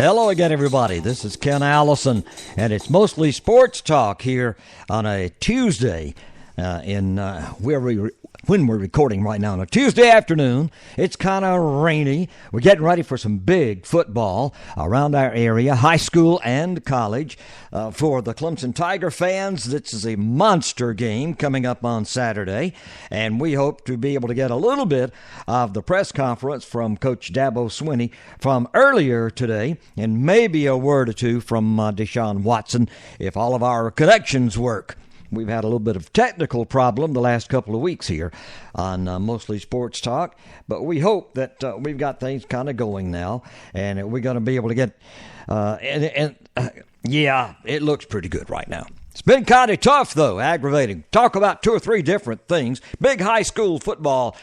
Hello again, everybody. This is Ken Allison, and it's mostly sports talk here on a Tuesday when we're recording right now on a Tuesday afternoon. It's kind of rainy. We're getting ready for some big football around our area, high school and college. For the Clemson Tiger fans, this is a monster game coming up on Saturday, and we hope to be able to get a little bit of the press conference from Coach Dabo Swinney from earlier today, and maybe a word or two from Deshaun Watson if all of our connections work. We've had a little bit of technical problem the last couple of weeks here on Mostly Sports Talk, but we hope that we've got things kind of going now, and we're going to be able to get, yeah, it looks pretty good right now. It's been kind of tough, though, aggravating. Talk about two or three different things. Big high school football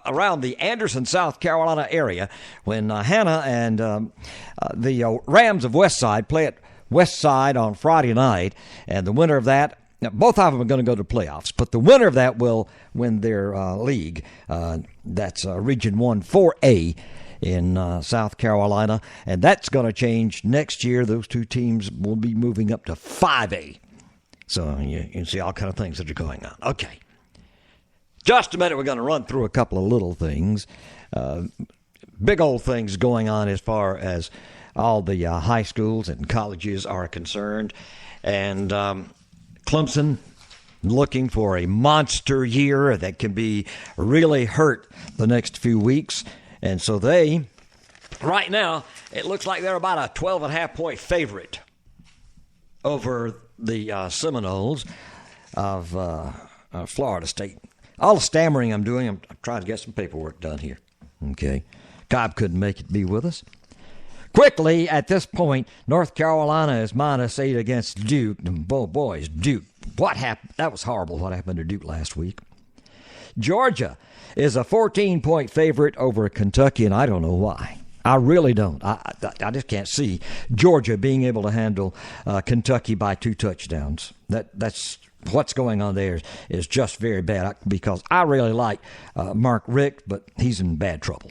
around the Anderson, South Carolina area when Hannah and the Rams of Westside play at Westside on Friday night, and the winner of that, now, both of them are going to go to playoffs, but the winner of that will win their league. That's Region 1 4A in South Carolina, and that's going to change next year. Those two teams will be moving up to 5A. So you can see all kind of things that are going on. Okay. Just a minute, we're going to run through a couple of little things. Big old things going on as far as all the high schools and colleges are concerned. And Clemson looking for a monster year that can be really hurt the next few weeks. And so right now, it looks like they're about a 12.5-point favorite over the Seminoles of Florida State. All the stammering I'm doing, I'm trying to get some paperwork done here. Okay. Cobb couldn't make it be with us. Quickly, at this point, North Carolina is -8 against Duke. Boys, Duke. What happened? That was horrible what happened to Duke last week. Georgia is a 14-point favorite over Kentucky, and I don't know why. I really don't. I just can't see Georgia being able to handle Kentucky by 2 touchdowns. That's what's going on there is just very bad because I really like Mark Richt, but he's in bad trouble.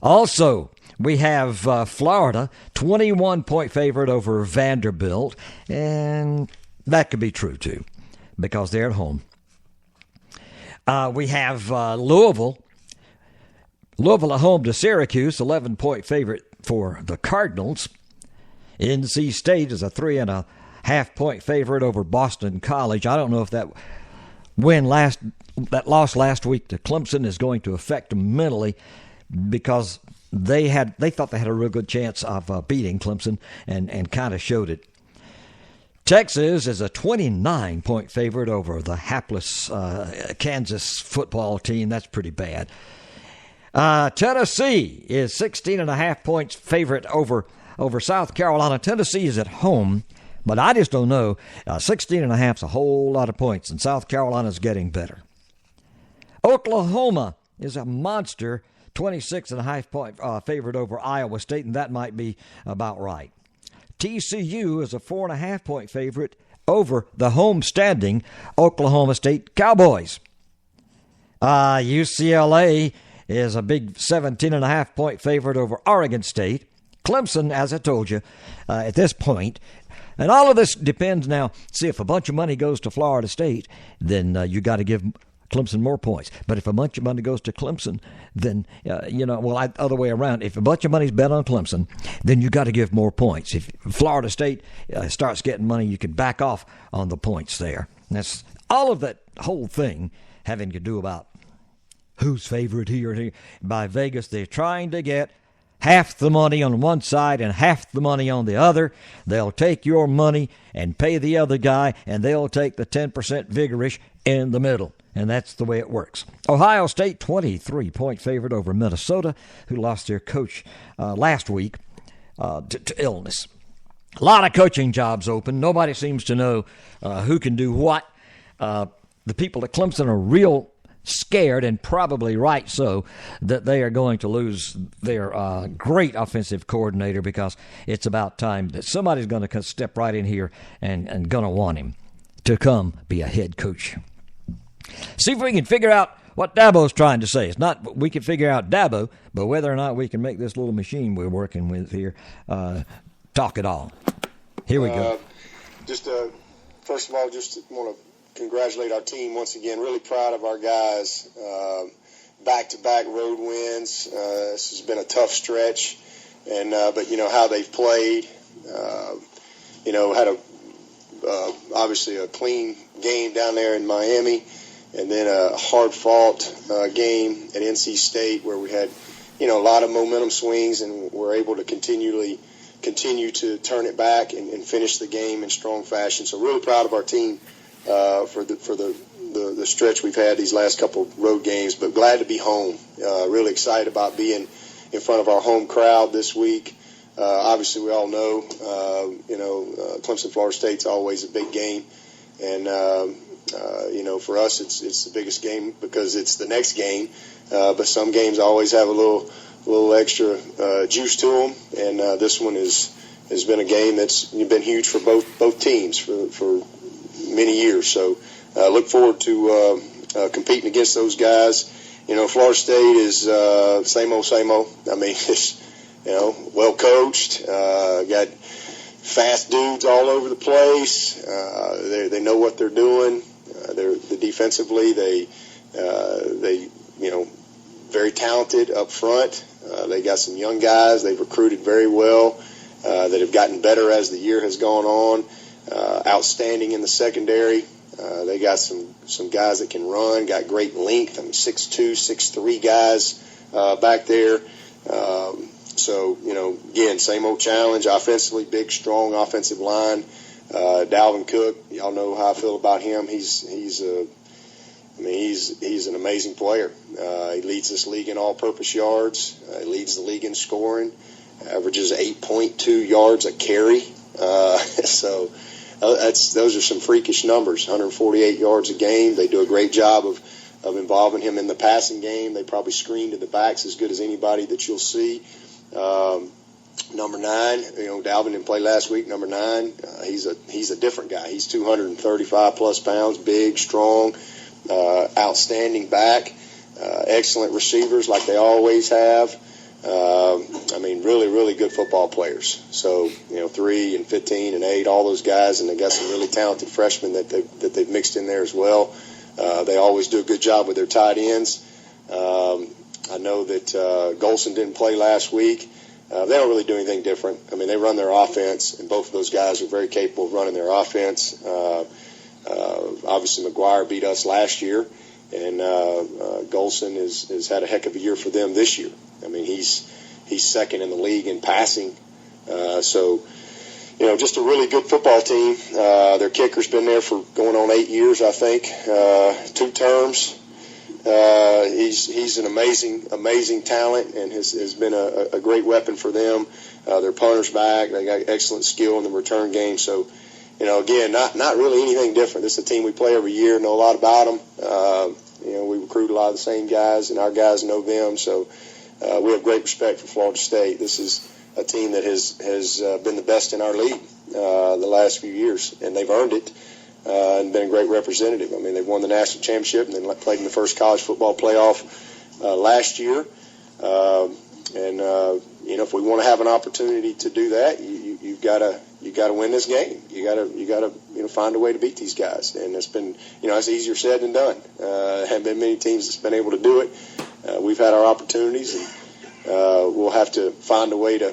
Also, we have Florida, 21-point favorite over Vanderbilt, and that could be true, too, because they're at home. We have Louisville at home to Syracuse, 11-point favorite for the Cardinals. NC State is a 3.5-point favorite over Boston College. I don't know if that loss last week to Clemson is going to affect them mentally, because they thought they had a real good chance of beating Clemson and kind of showed it. Texas is a 29-point favorite over the hapless Kansas football team. That's pretty bad. Tennessee is 16.5 points favorite over South Carolina. Tennessee is at home, but I just don't know. 16.5 is a whole lot of points, and South Carolina's getting better. Oklahoma is a monster 26.5-point favorite over Iowa State, and that might be about right. TCU is a 4.5-point favorite over the home-standing Oklahoma State Cowboys. UCLA is a big 17.5-point favorite over Oregon State. Clemson, as I told you, at this point, and all of this depends now. See, if a bunch of money goes to Florida State, then you got to give Clemson more points. But if a bunch of money goes to Clemson, then, other way around. If a bunch of money's bet on Clemson, then you got to give more points. If Florida State starts getting money, you can back off on the points there. That's all of that whole thing having to do about who's favorite here and here. By Vegas, they're trying to get half the money on one side and half the money on the other. They'll take your money and pay the other guy, and they'll take the 10% vigorish in the middle. And that's the way it works. Ohio State, 23-point favorite over Minnesota, who lost their coach last week to illness. A lot of coaching jobs open. Nobody seems to know who can do what. The people at Clemson are real scared, and probably right so, that they are going to lose their great offensive coordinator, because it's about time that somebody's going to step right in here and going to want him to come be a head coach. See if we can figure out what Dabo's trying to say. It's not we can figure out Dabo, but whether or not we can make this little machine we're working with here talk it all. Here we go. First of all, just want to congratulate our team once again. Really proud of our guys. Back-to-back road wins. This has been a tough stretch, and but how they've played. Had obviously a clean game down there in Miami, and then a hard-fought game at NC State where we had a lot of momentum swings, and we're able to continue to turn it back and finish the game in strong fashion. So really proud of our team for the stretch we've had these last couple road games, but glad to be home. Really excited about being in front of our home crowd this week. Obviously, we all know, Clemson, Florida State's always a big game, and for us, it's the biggest game because it's the next game. But some games always have a little extra juice to them, and this one has been a game that's been huge for both teams for many years. So look forward to competing against those guys. Florida State is same old. I mean, it's well coached, got fast dudes all over the place. They know what they're doing. They're defensively they very talented up front. They got some young guys they've recruited very well that have gotten better as the year has gone on. Outstanding in the secondary. They got some guys that can run, got great length. I mean, 6'2", 6'3" guys back there. So, again, same old challenge. Offensively, big, strong offensive line. Dalvin Cook, y'all know how I feel about him. He's an amazing player. He leads this league in all-purpose yards. He leads the league in scoring. Averages 8.2 yards a carry. So those are some freakish numbers. 148 yards a game. They do a great job of involving him in the passing game. They probably screen to the backs as good as anybody that you'll see. Number 9, Dalvin didn't play last week. Number 9, he's a different guy. He's 235 plus pounds, big, strong, outstanding back, excellent receivers like they always have. Really, really good football players. So, 3 and 15 and 8, all those guys, and they got some really talented freshmen that they've mixed in there as well. They always do a good job with their tight ends. I know that Golson didn't play last week. They don't really do anything different. I mean, they run their offense, and both of those guys are very capable of running their offense. Obviously, McGuire beat us last year, and Golson has had a heck of a year for them this year. I mean, he's second in the league in passing. So, just a really good football team. Their kicker's been there for going on 8 years, I think, 2 terms. He's an amazing talent and has been a great weapon for them. Their punter's back. They got excellent skill in the return game. So, again, not really anything different. This is a team we play every year, know a lot about them. We recruit a lot of the same guys, and our guys know them. So we have great respect for Florida State. This is a team that has been the best in our league the last few years, and they've earned it. And been a great representative. I mean, they won the national championship and then played in the first college football playoff last year. If we want to have an opportunity to do that, you've got to win this game. You got to find a way to beat these guys. And it's been it's easier said than done. Haven't been many teams that's been able to do it. We've had our opportunities, and we'll have to find a way to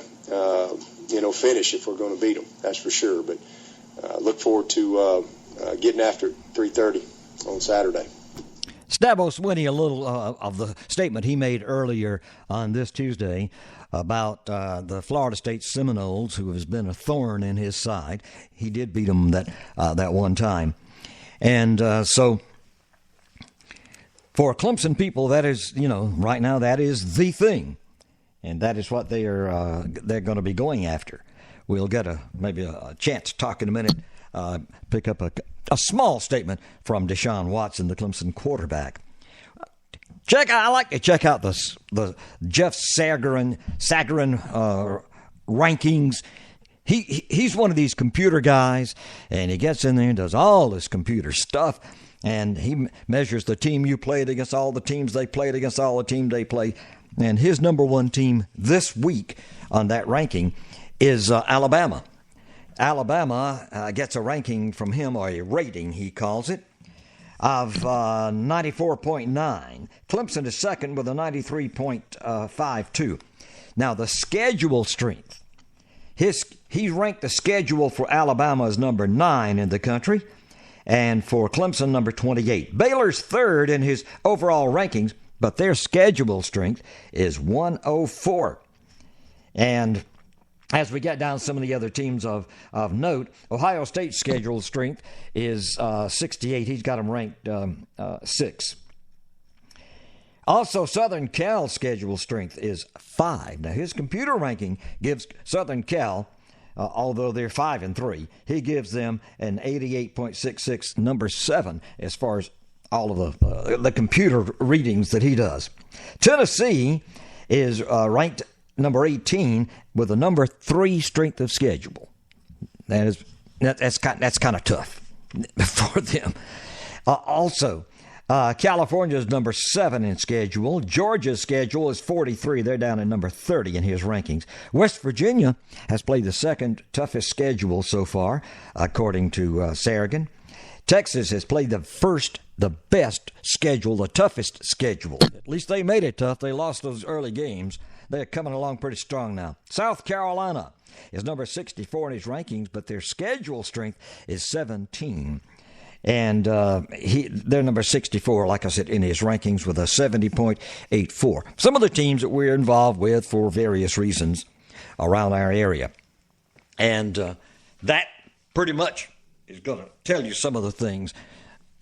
finish if we're going to beat them. That's for sure. But look forward to getting after 3:30 on Saturday. Dabo Swinney, a little of the statement he made earlier on this Tuesday about the Florida State Seminoles, who has been a thorn in his side. He did beat them that one time. And so for Clemson people, that is, right now that is the thing. And that is what they're going to be going after. We'll get maybe a chance to talk in a minute. Pick up a small statement from Deshaun Watson, the Clemson quarterback. I like to check out the Jeff Sagarin rankings. He's one of these computer guys, and he gets in there and does all this computer stuff. And he measures the team you played against, all the teams they played against, all the teams they played. And his number one team this week on that ranking is Alabama. Alabama gets a ranking from him, or a rating, he calls it, of 94.9. Clemson is second with a 93.52. Now, the schedule strength. He ranked the schedule for Alabama as number 9 in the country, and for Clemson, number 28. Baylor's third in his overall rankings, but their schedule strength is 104. And as we get down some of the other teams of note, Ohio State's schedule strength is 68. He's got them ranked 6. Also, Southern Cal's schedule strength is 5. Now, his computer ranking gives Southern Cal, although they're 5 and 3, he gives them an 88.66, number 7, as far as all of the computer readings that he does. Tennessee is ranked number 18 with a number 3 strength of schedule. That's kind of tough for them. Also, California is number 7 in schedule. Georgia's schedule is 43. They're down at number 30 in his rankings. West Virginia has played the second toughest schedule so far, according to Saragin. Texas has played the best schedule, the toughest schedule. At least they made it tough. They lost those early games. They're coming along pretty strong now. South Carolina is number 64 in his rankings, but their schedule strength is 17. And they're number 64, like I said, in his rankings with a 70.84. Some of the teams that we're involved with for various reasons around our area. And that pretty much is going to tell you some of the things.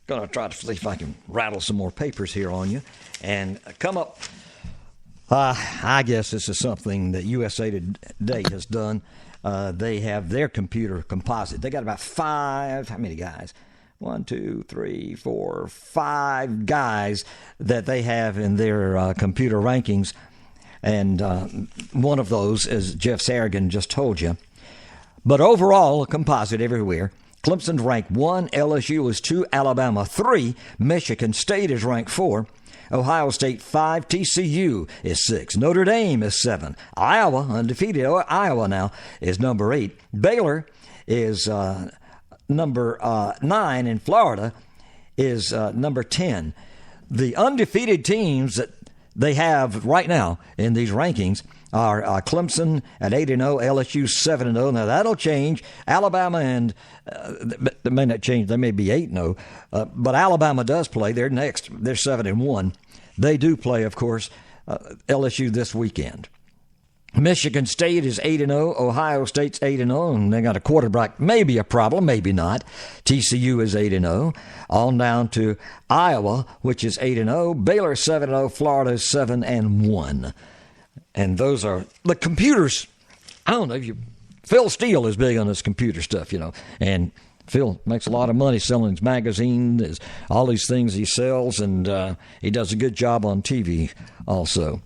Going to try to see if I can rattle some more papers here on you and come up. I guess this is something that USA Today has done. They have their computer composite. They got about 5, how many guys? 1, 2, 3, 4, 5 guys that they have in their computer rankings. And one of those, as Jeff Saragin just told you. But overall, a composite everywhere. Clemson's ranked 1, LSU is 2, Alabama 3, Michigan State is ranked 4, Ohio State 5, TCU is 6, Notre Dame is 7, Iowa, undefeated Iowa now, is number 8, Baylor is number 9, and Florida is number 10. The undefeated teams that they have right now in these rankings are Clemson at 8-0, LSU 7-0. Now, that'll change. Alabama and they may not change. They may be 8-0. But Alabama does play. They're next. They're 7-1. They do play, of course, LSU this weekend. Michigan State is 8-0. Ohio State's 8-0, and they got a quarterback, maybe a problem, maybe not. TCU is 8-0. On down to Iowa, which is 8-0. Baylor 7-0. Florida is 7-1. And those are the computers. I don't know if Phil Steele is big on this computer stuff, and Phil makes a lot of money selling his magazines, all these things he sells, and he does a good job on TV also.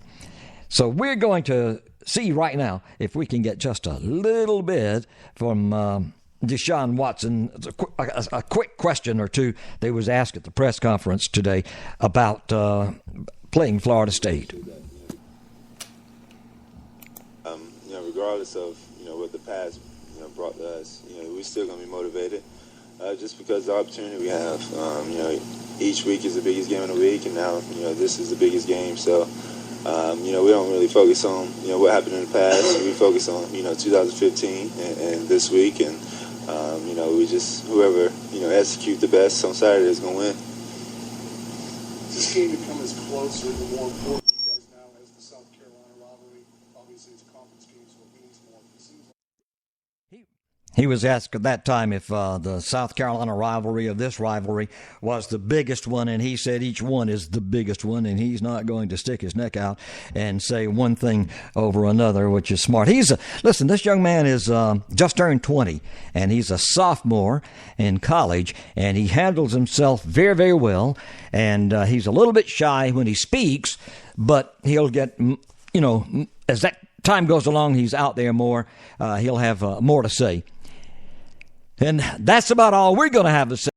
So we're going to see right now if we can get just a little bit from Deshaun Watson. A quick question or two that was asked at the press conference today about playing Florida State. Regardless of what the past brought to us, we're still gonna be motivated. Just because the opportunity we have, each week is the biggest game of the week, and now this is the biggest game. So we don't really focus on what happened in the past. We focus on 2015 and this week, and we just whoever execute the best on Saturday is gonna win. Does this game become as close or even more important to you guys now as the South Carolina rivalry? Obviously, it's a conference game, so it means more. It seems like He was asked at that time if the South Carolina rivalry of this rivalry was the biggest one, and he said each one is the biggest one, and he's not going to stick his neck out and say one thing over another, which is smart. Listen, this young man is just turned 20, and he's a sophomore in college, and he handles himself very, very well, and he's a little bit shy when he speaks, but he'll get, as that time goes along, he's out there more. He'll have more to say. And that's about all we're going to have to say.